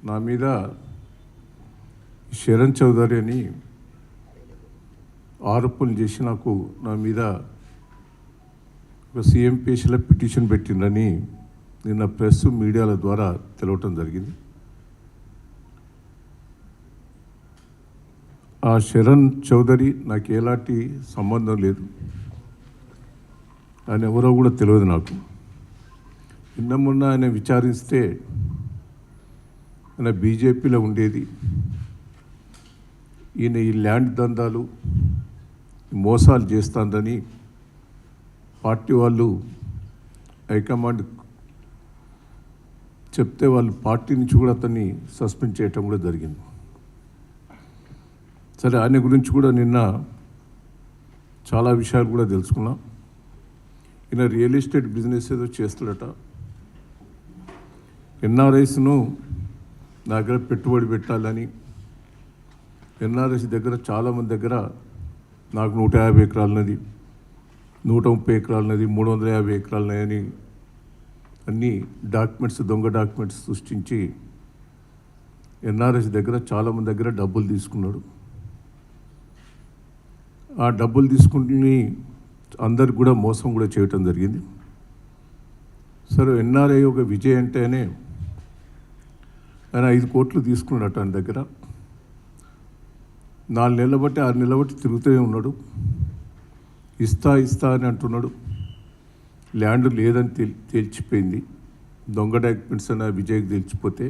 నా మీద శరణ్ చౌదరి అని ఆరోపణలు చేసి నా మీద ఒక సిఎంపిఎస్లో పిటిషన్ పెట్టిందని నిన్న ప్రెస్ మీడియాల ద్వారా తెలవటం జరిగింది. ఆ శరణ్ చౌదరి నాకు ఎలాంటి సంబంధం లేదు, ఆయన ఎవరో కూడా తెలియదు నాకు. నిన్న మొన్న ఆయన విచారిస్తే ఆయన బీజేపీలో ఉండేది, ఈయన ఈ ల్యాండ్ దందాలు మోసాలు చేస్తుందని పార్టీ వాళ్ళు హైకమాండ్ చెప్తే వాళ్ళు పార్టీ నుంచి కూడా అతన్ని సస్పెండ్ చేయటం కూడా జరిగింది. సరే, ఆయన గురించి కూడా నిన్న చాలా విషయాలు కూడా తెలుసుకున్నాం. ఈయన రియల్ ఎస్టేట్ బిజినెస్ ఏదో చేస్తాడట. ఎన్ఆర్ఐస్ను నా దగ్గర పెట్టుబడి పెట్టాలని, ఎన్ఆర్ఐస్ దగ్గర చాలామంది దగ్గర నాకు 150 ఎకరాలన్నది, 130 ఎకరాలన్నది, 350 ఎకరాలన్నది అన్ని డాక్యుమెంట్స్, దొంగ డాక్యుమెంట్స్ సృష్టించి ఎన్ఆర్ఎస్ దగ్గర చాలామంది దగ్గర డబ్బులు తీసుకున్నాడు. ఆ డబ్బులు తీసుకుని అందరికి కూడా మోసం కూడా చేయటం జరిగింది. సరే, ఎన్ఆర్ఐ ఒక విజయ్ అంటేనే ఆయన 5 కోట్లు తీసుకున్నాడట. ఆయన దగ్గర 4 నెలల బట్టి 6 నెలల బట్టి తిరుగుతూనే ఉన్నాడు. ఇస్తా అని అంటున్నాడు. ల్యాండ్ లేదని తేల్చిపోయింది. దొంగ డాక్యుమెంట్స్ అని విజయ్కి తెలిసిపోతే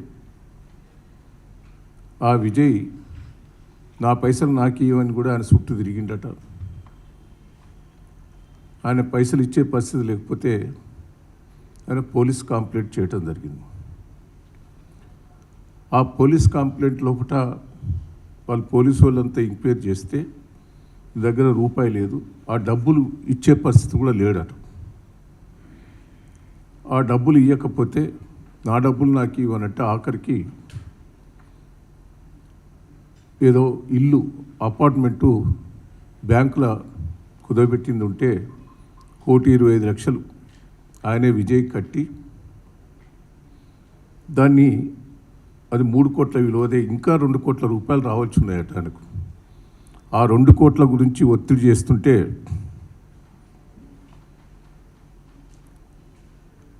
ఆ విజయ్ నా పైసలు నాకు ఇవ్వని కూడా ఆయన చుట్టూ తిరిగిండట. ఆయన పైసలు ఇచ్చే పరిస్థితి లేకపోతే ఆయన పోలీస్ కంప్లైంట్ చేయటం జరిగింది. ఆ పోలీస్ కంప్లైంట్ లోపల వాళ్ళు పోలీసు వాళ్ళంతా ఎంక్వైరీ చేస్తే దగ్గర రూపాయి లేదు, ఆ డబ్బులు ఇచ్చే పరిస్థితి కూడా లేడట. ఆ డబ్బులు ఇవ్వకపోతే నా డబ్బులు నాకు ఇవ్వనంటే ఆఖరికి ఏదో ఇల్లు అపార్ట్మెంటు బ్యాంకులో కుదవబెట్టింది ఉంటే 1,25,00,000 ఆయనే విజయ్ కట్టి దాన్ని అది 3 కోట్ల విలువదే, ఇంకా 2 కోట్ల రూపాయలు రావాల్సి ఉన్నాయట ఆయనకు. ఆ 2 కోట్ల గురించి ఒత్తిడి చేస్తుంటే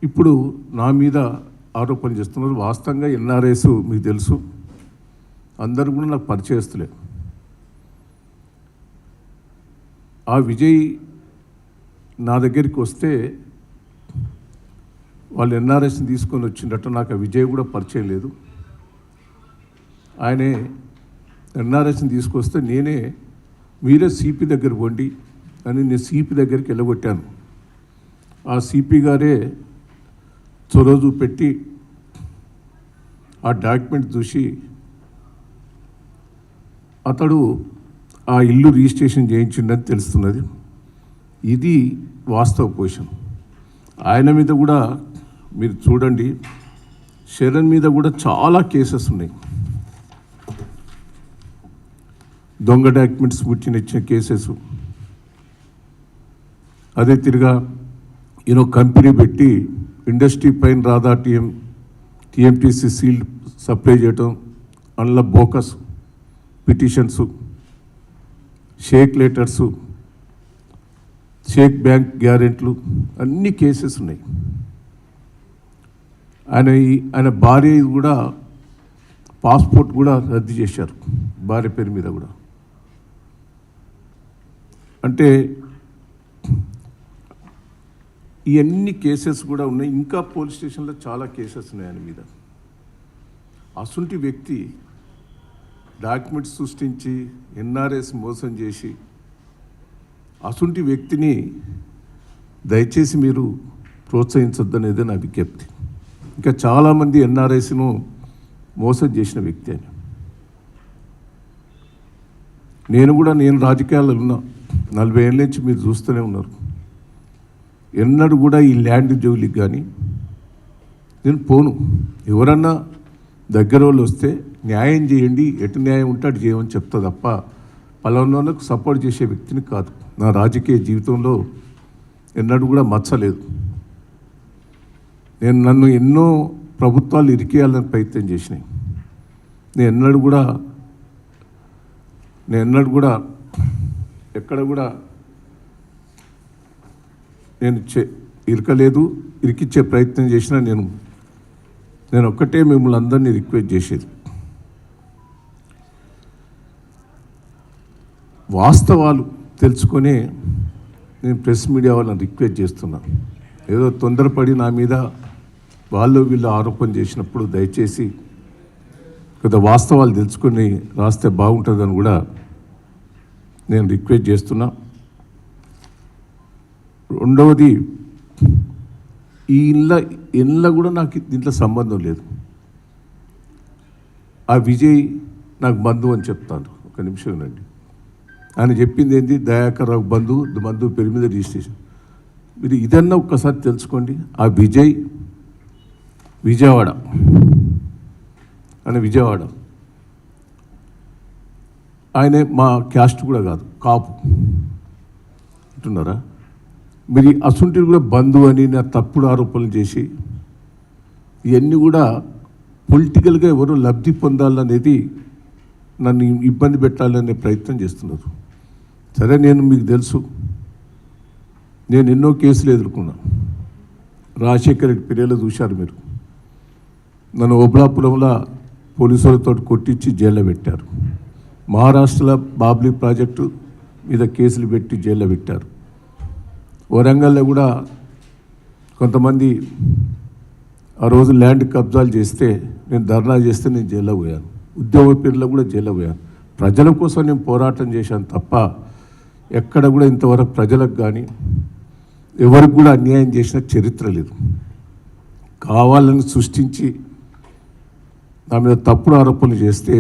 ఇప్పుడు నా మీద ఆరోపణ చేస్తున్నారు. వాస్తవంగా ఎన్ఆర్ఎస్ మీకు తెలుసు, అందరూ కూడా నాకు పరిచయస్తులే. ఆ విజయ్ నా దగ్గరికి వస్తే వాళ్ళు ఎన్ఆర్ఎస్ని తీసుకొని వచ్చిండట. నాకు ఆ విజయ్ కూడా పరిచయం లేదు. ఆయనే ఎన్ఆర్ఎస్ని తీసుకొస్తే మీరే సిపి దగ్గర పోండి అని నేను సిపి దగ్గరికి వెళ్ళగొట్టాను. ఆ సిపి గారే చొరవ చూపెట్టి ఆ డాక్యుమెంట్ చూసి అతడు ఆ ఇల్లు రిజిస్ట్రేషన్ చేయించిండని తెలుస్తున్నది. ఇది వాస్తవ పొజిషన్. ఆయన మీద కూడా మీరు చూడండి, శరణ్ మీద కూడా చాలా కేసెస్ ఉన్నాయి. దొంగ డాక్యుమెంట్స్ ఇచ్చిన కేసెస్. అదే తిరిగా ఈయన కంపెనీ పెట్టి ఇండస్ట్రీ పైన రాదా టీఎంటీసీ సీల్డ్ సప్లై చేయటం, అందులో bogus petitions, fake letters, fake bank గ్యారెంట్లు, అన్ని కేసెస్ ఉన్నాయి. ఆయన భార్య కూడా పాస్పోర్ట్ కూడా రద్దు చేశారు, భార్య పేరు మీద కూడా. అంటే ఇవన్నీ కేసెస్ కూడా ఉన్నాయి. ఇంకా పోలీస్ స్టేషన్లో చాలా కేసెస్ ఉన్నాయి ఆయన మీద. అసుంటి వ్యక్తి డాక్యుమెంట్స్ సృష్టించి ఎన్ఆర్ఎస్ మోసం చేసి అసుంటి వ్యక్తిని దయచేసి మీరు ప్రోత్సహించొద్దనేది నా విజ్ఞప్తి. ఇంకా చాలామంది ఎన్ఆర్ఎస్ను మోసం చేసిన వ్యక్తి అని. నేను రాజకీయాల్లో ఉన్నా, 40 ఏళ్ళ నుంచి మీరు చూస్తూనే ఉన్నారు. ఎన్నడూ కూడా ఈ ల్యాండ్ జోలికి కానీ నేను పోను. ఎవరన్నా దగ్గర వాళ్ళు వస్తే న్యాయం చేయండి, ఎటు న్యాయం ఉంటే అటు చేయమని చెప్తా తప్ప పలానాకు సపోర్ట్ చేసే వ్యక్తిని కాదు. నా రాజకీయ జీవితంలో ఎన్నడూ కూడా మచ్చలేదు. నన్ను ఎన్నో ప్రభుత్వాలు ఇరికేయాలని ప్రయత్నం చేసినాయి. నేను ఎన్నడూ కూడా ఎక్కడ కూడా నేను ఇరికిచ్చే ప్రయత్నం చేసినా నేను ఒక్కటే మిమ్మల్ని అందరినీ రిక్వెస్ట్ చేసేది, వాస్తవాలు తెలుసుకొని నేను ప్రెస్ మీడియా వాళ్ళని రిక్వెస్ట్ చేస్తున్నాను. ఏదో తొందరపడి నా మీద వీళ్ళు ఆరోపణ చేసినప్పుడు దయచేసి కొంత వాస్తవాలు తెలుసుకొని రాస్తే బాగుంటుందని కూడా నేను రిక్వెస్ట్ చేస్తున్నా. రెండవది, ఈ ఇళ్ళ కూడా నాకు దీంట్లో సంబంధం లేదు. ఆ విజయ్ నాకు బంధువు అని చెప్తాను. ఒక నిమిషం వినండి. ఆయన చెప్పింది ఏంటి, దయాకర్ రావు బంధువు పేరు మీద రిజిస్ట్రేషన్. మీరు ఇదన్నా ఒక్కసారి తెలుసుకోండి. ఆ విజయవాడ ఆయనే మా క్యాస్ట్ కూడా కాదు, కాపు అంటున్నారా మీరు. అసుంటిని కూడా బంధువు అని నా తప్పుడు ఆరోపణలు చేసి ఇవన్నీ కూడా పొలిటికల్గా ఎవరు లబ్ధి పొందాలనేది, నన్ను ఇబ్బంది పెట్టాలనే ప్రయత్నం చేస్తున్నారు. సరే, మీకు తెలుసు, నేను ఎన్నో కేసులు ఎదుర్కొన్నా. రాజశేఖర రెడ్డి పీరియడ్లో చూశారు మీరు. నన్ను ఓబుళాపురంలో పోలీసులతో కొట్టించి జైల్లో పెట్టారు. మహారాష్ట్రలో బాబ్లీ ప్రాజెక్టు మీద కేసులు పెట్టి జైల్లో పెట్టారు. వరంగల్లో కూడా కొంతమంది ఆ రోజు ల్యాండ్ కబ్జాలు చేస్తే, నేను ధర్నా చేస్తే నేను జైల్లో పోయాను. ఉద్యోగ పేర్లో కూడా జైల్లో పోయాను. ప్రజల కోసం నేను పోరాటం చేశాను తప్ప ఎక్కడ కూడా ఇంతవరకు ప్రజలకు కానీ ఎవరికి కూడా అన్యాయం చేసిన చరిత్ర లేదు. కావాలని సృష్టించి నా మీద తప్పుడు ఆరోపణలు చేస్తే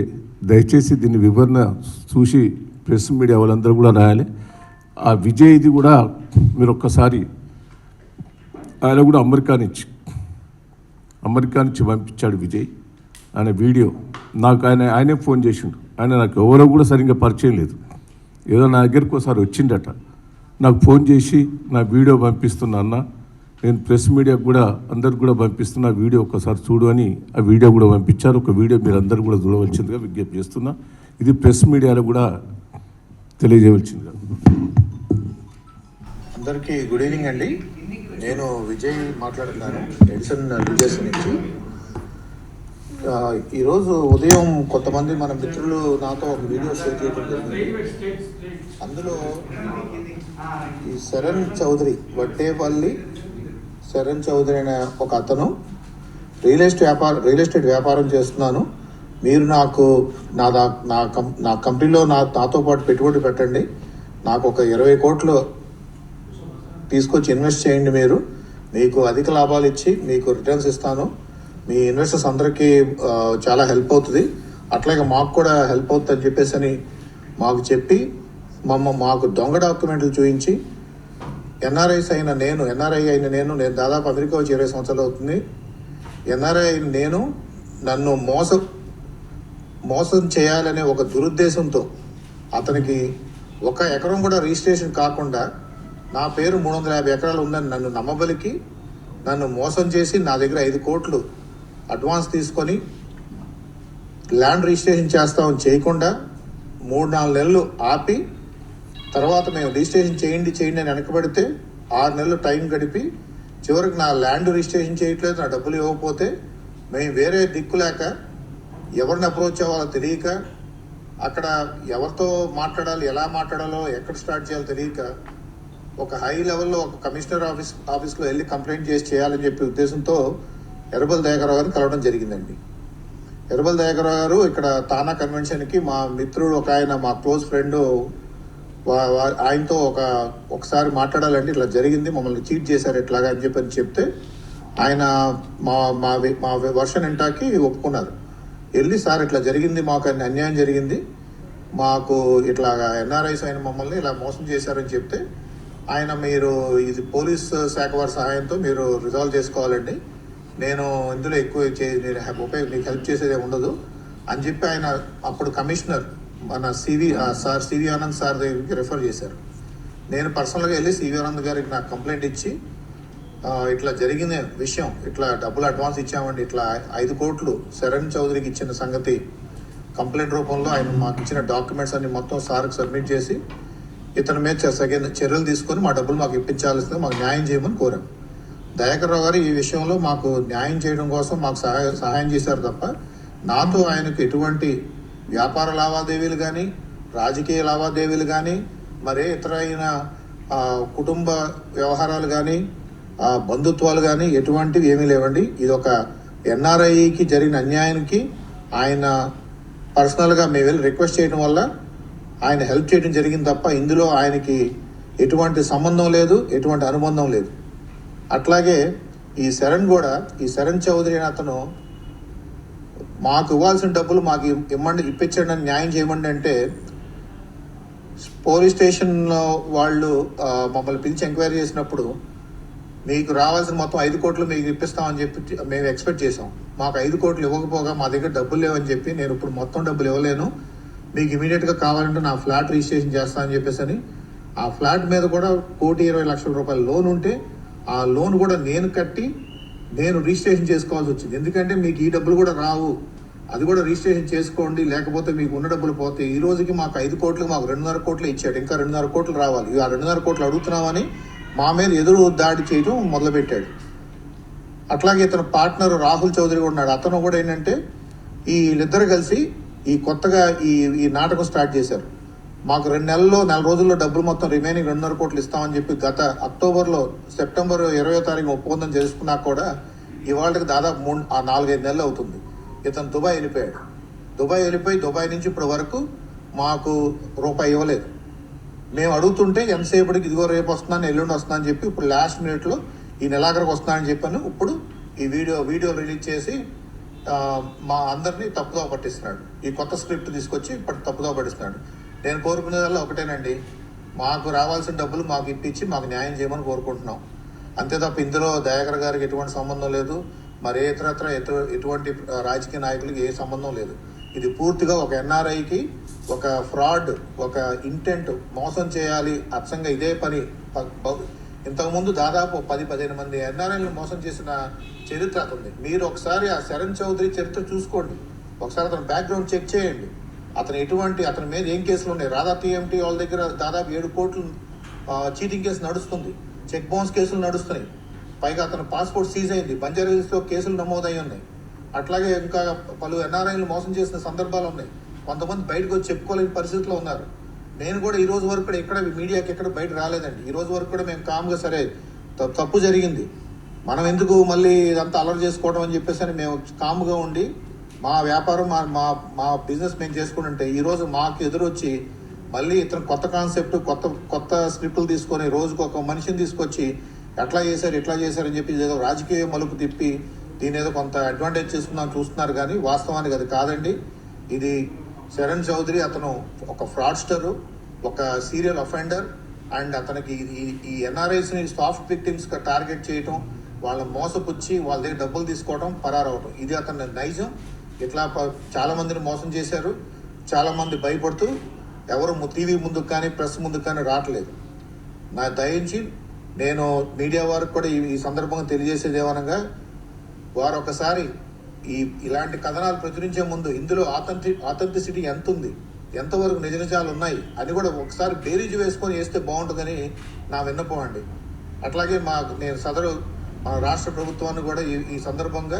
దయచేసి దీన్ని వివరణ చూసి ప్రెస్ మీడియా వాళ్ళందరూ కూడా రాయాలి. ఆ విజయ్ది కూడా మీరు ఒక్కసారి, ఆయన కూడా అమెరికా నుంచి పంపించాడు విజయ్. ఆయన వీడియో నాకు ఆయనే ఫోన్ చేసిండు. ఆయన నాకు ఎవరో కూడా సరిగ్గా పరిచయం లేదు. ఏదో నా దగ్గరికి ఒకసారి వచ్చిండట, నాకు ఫోన్ చేసి నా వీడియో పంపిస్తున్నా అన్న, నేను ప్రెస్ మీడియాకు కూడా అందరికి కూడా పంపిస్తున్నా, వీడియో ఒకసారి చూడు అని ఆ వీడియో కూడా పంపించారు. ఒక వీడియో మీరు అందరూ కూడా చూడవలసిందిగా విజ్ఞప్తి చేస్తున్నా. ఇది ప్రెస్ మీడియాలో కూడా తెలియజేయవలసిందిగా. అందరికీ గుడ్ ఈవినింగ్ అండి. నేను విజయ్ మాట్లాడుతున్నాను, ఎడిసన్ లీజర్స్ నుంచి. ఈరోజు ఉదయం కొంతమంది మన మిత్రులు నాతో ఒక వీడియో షేర్ చేయడం జరిగింది. అందులో ఈ శరణ్ చౌదరి, వడ్డేపల్లి శరణ్ చౌదరి అనే ఒక అతను రియల్ ఎస్టేట్ వ్యాపారం చేస్తున్నాను, మీరు నాకు నా కంపెనీలో నాతో పాటు పెట్టుబడి పెట్టండి, నాకు ఒక 20 కోట్లు తీసుకొచ్చి ఇన్వెస్ట్ చేయండి, మీకు అధిక లాభాలు ఇచ్చి మీకు రిటర్న్స్ ఇస్తాను, మీ ఇన్వెస్టర్స్ అందరికీ చాలా హెల్ప్ అవుతుంది, అట్లాగే మాకు కూడా హెల్ప్ అవుతుంది అని చెప్పేసి మాకు చెప్పి మాకు దొంగ డాక్యుమెంట్లు చూపించి ఎన్ఆర్ఐ అయిన నేను దాదాపు అమెరికా వచ్చి 20 సంవత్సరాలు అవుతుంది. ఎన్ఆర్ఐ అయిన నన్ను మోసం చేయాలనే ఒక దురుద్దేశంతో అతనికి 1 ఎకరం కూడా రిజిస్ట్రేషన్ కాకుండా నా పేరు 350 ఎకరాలు ఉందని నన్ను నమ్మబలికి నన్ను మోసం చేసి నా దగ్గర 5 కోట్లు అడ్వాన్స్ తీసుకొని ల్యాండ్ రిజిస్ట్రేషన్ చేస్తామని చేయకుండా 3-4 నెలలు ఆపి, తర్వాత మేము రిజిస్ట్రేషన్ చేయండి అని వెనకబడితే 6 నెలలు టైం గడిపి చివరికి నా ల్యాండ్ రిజిస్ట్రేషన్ చేయట్లేదు, నా డబ్బులు ఇవ్వకపోతే మేము వేరే దిక్కు లేక ఎవరిని అప్రోచ్ అవ్వాలో తెలియక, అక్కడ ఎవరితో మాట్లాడాలి, ఎలా మాట్లాడాలో, ఎక్కడ స్టార్ట్ చేయాలో తెలియక ఒక హై లెవెల్లో ఒక కమిషనర్ ఆఫీస్లో వెళ్ళి కంప్లైంట్ చేయాలని చెప్పే ఉద్దేశంతో ఎర్రబెల్లి దయాకర్ గారిని కలవడం జరిగిందండి. ఎర్రబెల్లి దయాకర్ గారు ఇక్కడ తానా కన్వెన్షన్కి మా మిత్రుడు ఒక ఆయన, మా క్లోజ్ ఫ్రెండ్, ఆయనతో ఒకసారి మాట్లాడాలంటే ఇట్లా జరిగింది, మమ్మల్ని చీట్ చేశారు ఎట్లాగా అని చెప్తే ఆయన మా వర్షన్ ఇంటాకి ఒప్పుకున్నారు. వెళ్ళి సార్ ఇట్లా జరిగింది, మాకు అన్యాయం జరిగింది, మాకు ఇట్లా ఎన్ఆర్ఐస్ అయిన మమ్మల్ని ఇలా మోసం చేశారని చెప్తే ఆయన, మీరు ఇది పోలీస్ శాఖ వారి సహాయంతో మీరు రిజాల్వ్ చేసుకోవాలండి, నేను ఇందులో ఎక్కువ మీకు హెల్ప్ చేసేదే ఉండదు అని చెప్పి ఆయన అప్పుడు కమిషనర్ మన సివి ఆనంద్ సార్ దగ్గరికి రెఫర్ చేశారు. నేను పర్సనల్గా వెళ్ళి సివి ఆనంద్ గారికి నాకు కంప్లైంట్ ఇచ్చి ఇట్లా జరిగిన విషయం, ఇట్లా డబ్బులు అడ్వాన్స్ ఇచ్చామండి, ఇట్లా 5 కోట్లు శరణ్ చౌదరికి ఇచ్చిన సంగతి కంప్లైంట్ రూపంలో ఆయన మాకు ఇచ్చిన డాక్యుమెంట్స్ అన్ని మొత్తం సార్కి సబ్మిట్ చేసి ఇతని మీద సెకండ్ చర్యలు తీసుకొని మా డబ్బులు మాకు ఇప్పించాల్సింది, మాకు న్యాయం చేయమని కోరాం. దయాకర్ రావు గారు ఈ విషయంలో మాకు న్యాయం చేయడం కోసం మాకు సహాయం చేశారు తప్ప నాతో ఆయనకు ఎటువంటి వ్యాపార లావాదేవీలు కానీ, రాజకీయ లావాదేవీలు కానీ, మరే ఇతర అయిన కుటుంబ వ్యవహారాలు కానీ, బంధుత్వాలు కానీ ఎటువంటివి ఏమీ లేవండి. ఇది ఒక ఎన్ఆర్ఐకి జరిగిన అన్యాయానికి ఆయన పర్సనల్గా మేము వెళ్ళి రిక్వెస్ట్ చేయడం వల్ల ఆయన హెల్ప్ చేయడం జరిగింది తప్ప ఇందులో ఆయనకి ఎటువంటి సంబంధం లేదు, ఎటువంటి అనుబంధం లేదు. అట్లాగే ఈ శరణ్ చౌదరి అని అతను మాకు ఇవ్వాల్సిన డబ్బులు మాకు ఇప్పించండి అని న్యాయం చేయమండి అంటే పోలీస్ స్టేషన్లో వాళ్ళు మమ్మల్ని పిలిచి ఎంక్వైరీ చేసినప్పుడు మీకు రావాల్సిన మొత్తం 5 కోట్లు మీకు ఇప్పిస్తామని చెప్పి మేము ఎక్స్పెక్ట్ చేసాం. మాకు 5 కోట్లు ఇవ్వకపోగా మా దగ్గర డబ్బులు లేవని చెప్పి నేను ఇప్పుడు మొత్తం డబ్బులు ఇవ్వలేను, మీకు ఇమీడియట్గా కావాలంటే నా ఫ్లాట్ రిజిస్ట్రేషన్ చేస్తానని చెప్పేసి అని ఆ ఫ్లాట్ మీద కూడా 1,20,00,000 రూపాయల లోన్ ఉంటే ఆ లోన్ కూడా నేను కట్టి నేను రిజిస్ట్రేషన్ చేసుకోవాల్సి వచ్చింది. ఎందుకంటే మీకు ఈ డబ్బులు కూడా రావు, అది కూడా రిజిస్ట్రేషన్ చేసుకోండి, లేకపోతే మీకు ఉన్న డబ్బులు పోతాయి. ఈ రోజుకి మాకు 5 కోట్లు మాకు 2.5 కోట్లు ఇచ్చాడు, ఇంకా 2.5 కోట్లు రావాలి. ఆ 2.5 కోట్లు అడుగుతున్నామని మా మీద ఎదురు దాడి చేయడం మొదలుపెట్టాడు. అట్లాగే ఇతను పార్ట్నర్ రాహుల్ చౌదరి ఉన్నాడు. అతను కూడా ఏంటంటే వీళ్ళిద్దరు కలిసి ఈ కొత్తగా ఈ నాటకం స్టార్ట్ చేశారు. మాకు 4 రోజుల్లో డబ్బులు మొత్తం రిమైనింగ్ 2.5 కోట్లు ఇస్తామని చెప్పి గత సెప్టెంబర్ 20వ తారీఖు ఒప్పందం చేసుకున్నా కూడా ఇవాళకి దాదాపు 4-5 నెలలు అవుతుంది. ఇతను దుబాయ్ వెళ్ళిపోయి దుబాయ్ నుంచి ఇప్పటి వరకు మాకు రూపాయి ఇవ్వలేదు. మేము అడుగుతుంటే ఎంతసేపటికి ఇదిగో రేపు వస్తున్నాను, ఎల్లుండి వస్తున్నాను చెప్పి ఇప్పుడు లాస్ట్ మినిట్లో ఈ నెలాఖరికి వస్తున్నానని చెప్పాను. ఇప్పుడు ఈ వీడియో రిలీజ్ చేసి మా అందరినీ తప్పుదోవ పట్టిస్తున్నాడు. ఈ కొత్త స్క్రిప్ట్ తీసుకొచ్చి ఇప్పుడు తప్పుదోవ పట్టిస్తున్నాడు. నేను కోరుకునేదల్లా ఒకటేనండి, మాకు రావాల్సిన డబ్బులు మాకు ఇప్పించి మాకు న్యాయం చేయమని కోరుకుంటున్నాం. అంతే తప్ప ఇందులో దయాకర్ గారికి ఎటువంటి సంబంధం లేదు, మరే ఇతరత్ర ఎటువంటి రాజకీయ నాయకులకి ఏ సంబంధం లేదు. ఇది పూర్తిగా ఒక ఎన్ఆర్ఐకి ఒక ఫ్రాడ్, ఒక ఇంటెంట్ మోసం చేయాలి అచ్చంగా ఇదే పని. ఇంతకుముందు దాదాపు 10-15 మంది ఎన్ఆర్ఐలను మోసం చేసిన చరిత్ర అతనిది. మీరు ఒకసారి ఆ శరణ్ చౌదరి చరిత్ర చూసుకోండి, ఒకసారి అతని బ్యాక్గ్రౌండ్ చెక్ చేయండి. అతని మీద ఏం కేసులు ఉన్నాయి. రాధా టీఎంటీ వాళ్ళ దగ్గర దాదాపు 7 కోట్లు చీటింగ్ కేసు నడుస్తుంది, చెక్ బౌన్స్ కేసులు నడుస్తున్నాయి. పైగా అతను పాస్పోర్ట్ సీజ్ అయింది, బంజారాహిల్స్లో కేసులు నమోదై ఉన్నాయి. అట్లాగే ఇంకా పలు ఎన్ఆర్ఐలు మోసం చేసిన సందర్భాలు ఉన్నాయి. కొంతమంది బయటకు వచ్చి చెప్పుకోలేని పరిస్థితిలో ఉన్నారు. నేను కూడా ఈ రోజు వరకు కూడా ఎక్కడ మీడియాకి ఎక్కడ బయట రాలేదండి. ఈ రోజు వరకు కూడా మేము కామ్గా సరే తప్పు జరిగింది, మనం ఎందుకు మళ్ళీ ఇదంతా అలర్ట్ చేసుకోవడం అని చెప్పేసి అని మేము కామ్గా ఉండి మా వ్యాపారం మా బిజినెస్ మేము చేసుకుంటుంటే ఈరోజు మాకు ఎదురొచ్చి మళ్ళీ ఇతను కొత్త కాన్సెప్ట్ కొత్త స్క్రిప్టులు తీసుకొని రోజుకు ఒక మనిషిని తీసుకొచ్చి ఎట్లా చేశారని చెప్పి ఏదో రాజకీయ మలుపు తిప్పి దీని ఏదో కొంత అడ్వాంటేజ్ చూస్తున్నారు కానీ వాస్తవానికి అది కాదండి. ఇది శరణ్ చౌదరి అతను ఒక ఫ్రాడ్స్టరు, ఒక సీరియల్ అఫెండర్ అండ్ అతనికి ఈ ఎన్ఆర్ఐస్ని సాఫ్ట్ విక్టిమ్స్గా టార్గెట్ చేయటం, వాళ్ళ మోసపుచ్చి వాళ్ళ దగ్గర డబ్బులు తీసుకోవడం, పరారవటం, ఇది అతని నైజం. ఇట్లా చాలామందిని మోసం చేశారు. చాలామంది భయపడుతూ ఎవరు టీవీ ముందుకు కానీ ప్రెస్ ముందుకు కానీ రావట్లేదు. నా దయించి నేను మీడియా వారికి కూడా ఈ సందర్భంగా తెలియజేసేది ఏమనగా, వారు ఒకసారి ఇలాంటి కథనాలు ప్రచురించే ముందు ఇందులో ఆథెంటిసిటీ ఎంత ఉంది, ఎంతవరకు నిజాలు ఉన్నాయి అని కూడా ఒకసారి బేరీజు వేసుకొని వేస్తే బాగుంటుందని నా విన్నపం అండి. అట్లాగే నేను మన రాష్ట్ర ప్రభుత్వాన్ని కూడా ఈ సందర్భంగా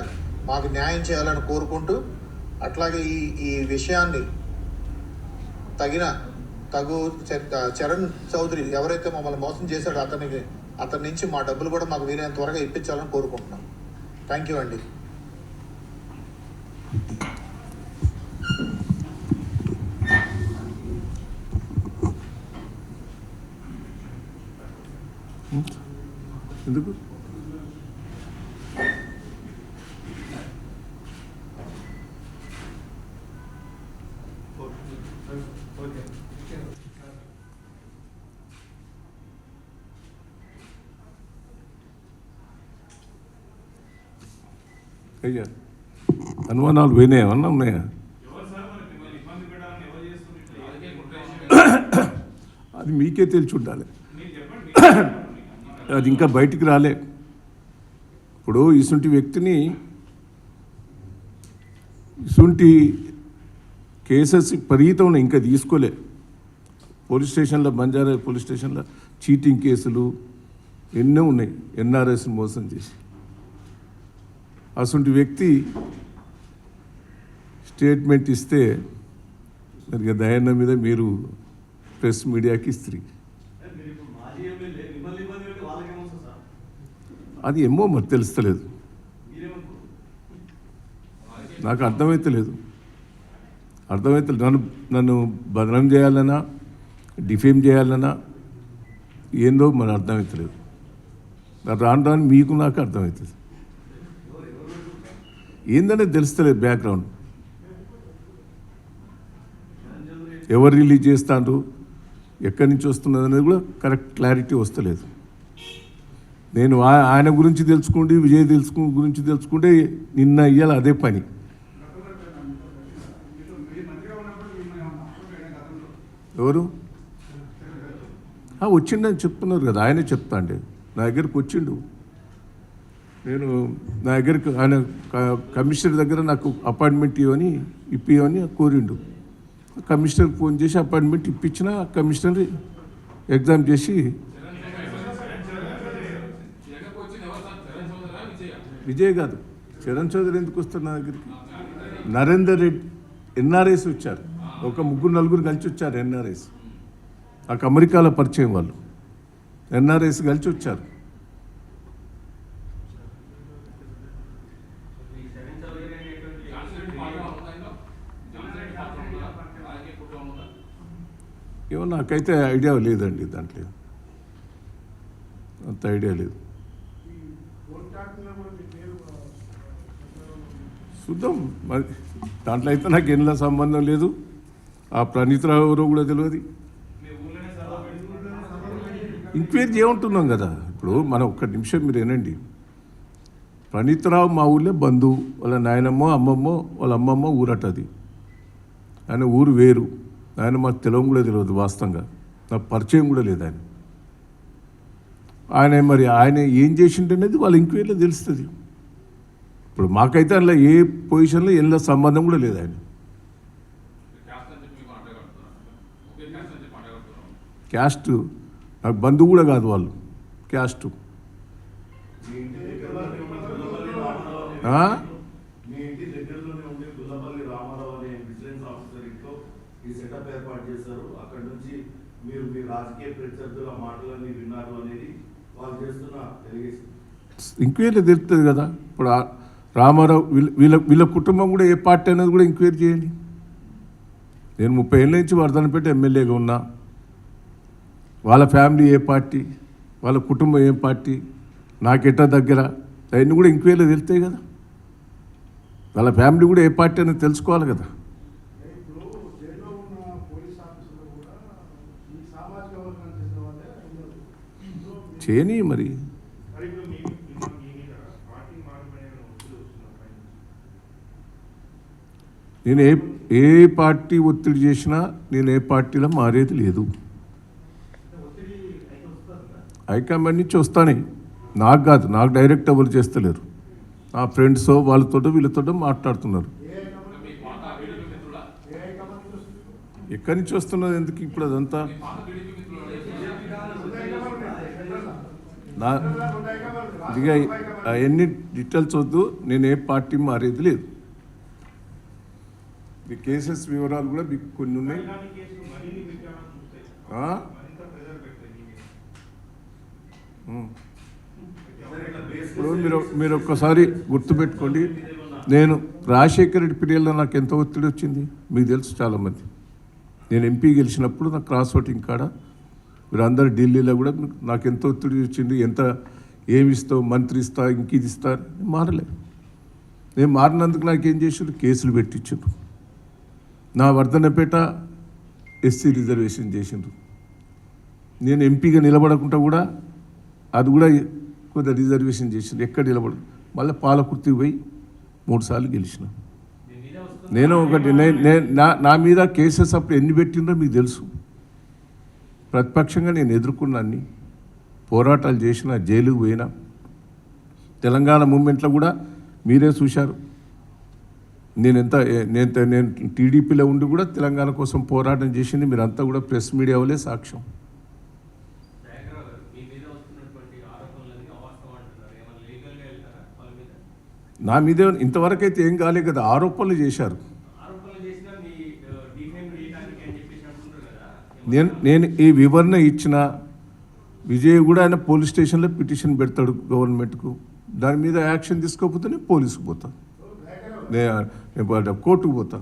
మాకు న్యాయం చేయాలని కోరుకుంటూ, అట్లాగే ఈ విషయాన్ని తగు చరణ్ చౌదరి ఎవరైతే మమ్మల్ని మోసం చేశాడో అతని నుంచి మా డబ్బులు కూడా మాకు వీలైనంత త్వరగా ఇప్పించాలని కోరుకుంటున్నాం. థ్యాంక్ యూ అండి. ఎందుకు అయ్యా అనుమానాలు పోయినాయి, ఏమన్నా ఉన్నాయా? అది మీకే తెలిసి ఉండాలి, అది ఇంకా బయటికి రాలే. ఇప్పుడు ఇసుంటి వ్యక్తిని ఇసుంటి కేసెస్ విపరీతం ఉన్నాయి, ఇంకా తీసుకోలే. పోలీస్ స్టేషన్లో, బంజారా పోలీస్ స్టేషన్లో చీటింగ్ కేసులు ఎన్నో ఉన్నాయి, ఎన్ఆర్ఎస్ని మోసం చేసి. అటువంటి వ్యక్తి స్టేట్మెంట్ ఇస్తే మరి దయాన్న మీద మీరు ప్రెస్ మీడియాకి ఇస్త్రీ. అది ఏమో మరి తెలుస్తలేదు, నాకు అర్థమైతలేదు. నన్ను బదనం చేయాలన్నా, డిఫేమ్ చేయాలన్నా ఏందో మరి అర్థమవుతలేదు. రాను రాను మీకు నాకు అర్థమవుతుంది, ఏందనేది తెలుస్తలేదు. బ్యాక్గ్రౌండ్ ఎవరు రిలీజ్ చేస్తాండ్రు, ఎక్కడి నుంచి వస్తున్నది అనేది కూడా కరెక్ట్ క్లారిటీ వస్తలేదు. నేను ఆయన గురించి తెలుసుకుంటే, విజయ్ గురించి తెలుసుకుంటే నిన్న ఇయ్యాలి అదే పని. ఎవరు వచ్చిండని చెప్తున్నారు కదా, ఆయనే చెప్తా అండి. నా దగ్గరికి వచ్చిండు, నేను నా దగ్గరికి ఆయన కమిషనర్ దగ్గర నాకు అపాయింట్మెంట్ ఇప్పియమని కోరిండు. కమిషనర్కి ఫోన్ చేసి అపాయింట్మెంట్ ఇప్పించిన. కమిషనర్ ఎగ్జామ్ చేసి విజయ్ కాదు, చరణ్ చౌదరి ఎందుకు వస్తారు నా దగ్గరికి? నరేందర్ రెడ్డి ఎన్ఆర్ఐస్ వచ్చారు, ఒక 3-4 కలిసి వచ్చారు. ఎన్ఆర్ఐస్ నాకు అమెరికాలో పరిచయం, వాళ్ళు ఎన్ఆర్ఐస్ కలిసి వచ్చారు. ఏమో నాకైతే ఐడియా లేదండి, దాంట్లో అంత ఐడియా లేదు. చూద్దాం మరి, దాంట్లో అయితే నాకు ఎన్నో సంబంధం లేదు. ఆ ప్రణీత్ రావు ఎవరో కూడా తెలియదు. ఎంక్వైరీ చేయమంటున్నాం కదా. ఇప్పుడు మనం ఒక్క నిమిషం మీరు వినండి. ప్రణీత్ రావు మా ఊళ్ళో బంధువు, వాళ్ళ నాయనమ్మో అమ్మమ్మో వాళ్ళ అమ్మమ్మ ఊరటది. ఆయన ఊరు వేరు, ఆయన మాకు తెలియడం కూడా తెలియదు. వాస్తవంగా నాకు పరిచయం కూడా లేదు ఆయన ఏం చేసిండనేది వాళ్ళ ఎంక్వైరీలో తెలుస్తుంది. ఇప్పుడు మాకైతే అందులో ఏ పొజిషన్లో ఎన్నో సంబంధం కూడా లేదు. ఆయన క్యాస్ట్ నాకు బంధువు కూడా కాదు, వాళ్ళు క్యాస్టు. ఎంక్వైరీ తెలుస్తుంది కదా. ఇప్పుడు రామారావు వీళ్ళ కుటుంబం కూడా ఏ పార్టీ అనేది కూడా ఎంక్వైరీ చేయండి. నేను 30 ఏళ్ళ నుంచి వర్ధనపేట ఎమ్మెల్యేగా ఉన్నా. వాళ్ళ ఫ్యామిలీ ఏ పార్టీ, వాళ్ళ కుటుంబం ఏం పార్టీ, నాకెట్టా దగ్గర, అవన్నీ కూడా ఎంక్వైరీలో తెలుస్తాయి కదా. వాళ్ళ ఫ్యామిలీ కూడా ఏ పార్టీ అనేది తెలుసుకోవాలి కదా. చేయని మరి నేను ఏ పార్టీ ఒత్తిడి చేసినా నేను ఏ పార్టీలో మారేది లేదు. హైకమాండ్ నుంచి వస్తానే, నాకు కాదు, నాకు డైరెక్ట్ ఎవరు చేస్తలేరు. నా ఫ్రెండ్స్ వాళ్ళతో వీళ్ళతో మాట్లాడుతున్నారు. ఎక్కడి నుంచి వస్తున్నది ఎందుకు ఇప్పుడు అదంతా? నా ఇదిగా ఎన్ని డీటెయిల్స్ వద్దు, నేను ఏ పార్టీ మారేది లేదు. మీ కేసెస్ వివరాలు కూడా మీకు కొన్ని ఉన్నాయి. ఇప్పుడు మీరు ఒక్కసారి గుర్తుపెట్టుకోండి, నేను రాజశేఖర రెడ్డి పీరియడ్లో నాకు ఎంత ఒత్తిడి వచ్చింది మీకు తెలుసు చాలామంది. నేను ఎంపీ గెలిచినప్పుడు నాకు క్రాస్ ఓటింగ్ కాడ మీరు అందరు ఢిల్లీలో కూడా నాకు ఎంత ఒత్తిడి వచ్చింది, ఎంత ఏమి ఇస్తావు, మంత్రి ఇస్తా, ఇంక ఇది ఇస్తా. మారలే. నేను మారినందుకు నాకేం చేసారు, కేసులు పెట్టించారు. నా వర్ధనపేట ఎస్సీ రిజర్వేషన్ చేసిండ్రు. నేను ఎంపీగా నిలబడకుండా కూడా అది కూడా కొంత రిజర్వేషన్ చేసిండ్రు. ఎక్కడ నిలబడు, మళ్ళీ పాలకుర్తికి పోయి 3 సార్లు గెలిచిన. నేను ఒకటి నా మీద కేసెస్ అప్పుడు ఎన్ని పెట్టిందో మీకు తెలుసు. ప్రతిపక్షంగా నేను ఎదుర్కొన్న అన్ని పోరాటాలు చేసిన, జైలుకు పోయినా. తెలంగాణ మూమెంట్లో కూడా మీరే చూశారు. నేను టీడీపీలో ఉండి కూడా తెలంగాణ కోసం పోరాటం చేసింది మీరంతా కూడా ప్రెస్ మీడియా వల్లే సాక్ష్యం. దయాకర్ గారు, మీ మీద వస్తున్నటువంటి ఆరోపణలన్నీ అవాస్తవం అంటున్నారు. ఏమైనా లీగల్గా వెళ్తారా వాళ్ళ మీద? నా మీద ఇంతవరకు అయితే ఏం కాలే కదా, ఆరోపణలు చేశారు. ఆరోపణలు చేసినా మీ డిఫేమ్ చేయడానికి అని చెప్పేసి అంటున్నారు కదా. నేను ఈ వివరణ ఇచ్చిన విజయ్ కూడా ఆయన పోలీస్ స్టేషన్లో పిటిషన్ పెడతాడు గవర్నమెంట్కు. దాని మీద యాక్షన్ తీసుకోకపోతే నేను పోలీసుకు పోతా, నేను కోర్టుకు పోతా.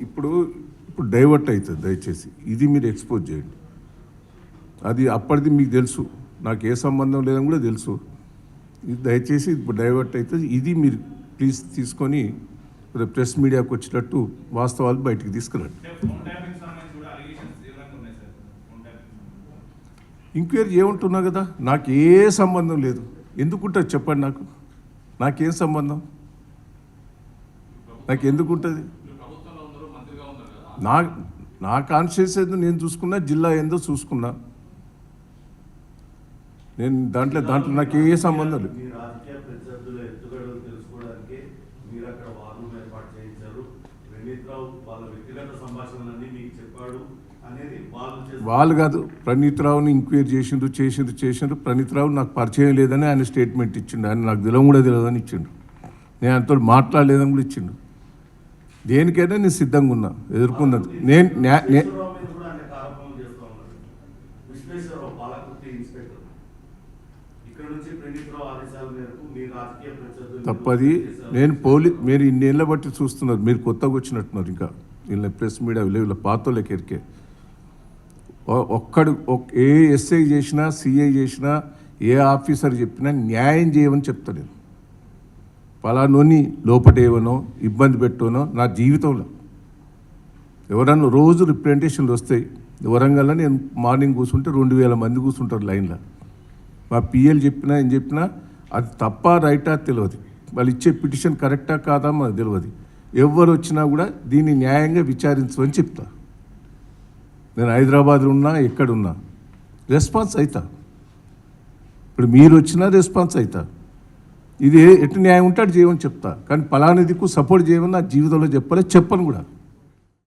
ఇప్పుడు డైవర్ట్ అవుతుంది. దయచేసి ఇది మీరు ఎక్స్పోజ్ చేయండి. అది అప్పటిది మీకు తెలుసు, నాకు ఏ సంబంధం లేదని కూడా తెలుసు. ఇది దయచేసి ఇప్పుడు డైవర్ట్ అవుతుంది. ఇది మీరు ప్లీజ్ తీసుకొని ప్రెస్ మీడియాకు వచ్చేటట్టు వాస్తవాలు బయటికి తీసుకురండి. ఎంక్వైరీ ఏముంటున్నా కదా, నాకు ఏ సంబంధం లేదు. ఎందుకుంటుంది చెప్పండి, నాకేం సంబంధం, నాకు ఎందుకుంటుంది? నా కాన్షియస్ ఏదో నేను చూసుకున్నా, జిల్లా ఏందో చూసుకున్నా. నేను దాంట్లో నాకు ఏ సంబంధం లేదు. వాళ్ళు కాదు, ప్రణీత్ రావుని ఎంక్వైరీ చేసిండ్రు. ప్రణీత్ రావు నాకు పరిచయం లేదని ఆయన స్టేట్మెంట్ ఇచ్చిండు. ఆయన నాకు తెలియదు కూడా తెలియదని ఇచ్చిండు. నేను ఆయనతో మాట్లాడలేదని కూడా ఇచ్చిండు. దేనికైనా నేను సిద్ధంగా ఉన్నా, ఎదుర్కొన్నది. తప్పది. మీరు ఇన్నేళ్ళ బట్టి చూస్తున్నారు, మీరు కొత్తగా వచ్చినట్టున్నారు. ఇంకా వీళ్ళ ప్రెస్ మీడియా వీళ్ళ పాతోళ్ళకి ఎరికే. ఏ ఎస్ఐ చేసినా, సిఐ చేసినా, ఏ ఆఫీసర్ చెప్పినా న్యాయం చేయమని చెప్తా. నేను పలానోని లోపటేవనో ఇబ్బంది పెట్టోనో నా జీవితంలో ఎవరన్నా రోజు రిప్రజెంటేషన్లు వస్తాయి. వరంగల్లో నేను మార్నింగ్ కూర్చుంటే 2000 మంది కూర్చుంటారు లైన్లో. మా పిఎల్ చెప్పినా ఏం చెప్పినా అది తప్ప రైటా తెలియదు. వాళ్ళు ఇచ్చే పిటిషన్ కరెక్టా కాదా మనకు తెలియదు. ఎవరు వచ్చినా కూడా దీన్ని న్యాయంగా విచారించమని చెప్తా. నేను హైదరాబాద్లో ఉన్నా, ఎక్కడున్నా రెస్పాన్స్ అవుతా. ఇప్పుడు మీరు వచ్చినా రెస్పాన్స్ అవుతా. ఇది ఎటు న్యాయం ఉంటే అటు చేయమని చెప్తా. కానీ పలానా దిక్కు సపోర్ట్ చేయమని నా జీవితంలో చెప్పను కూడా.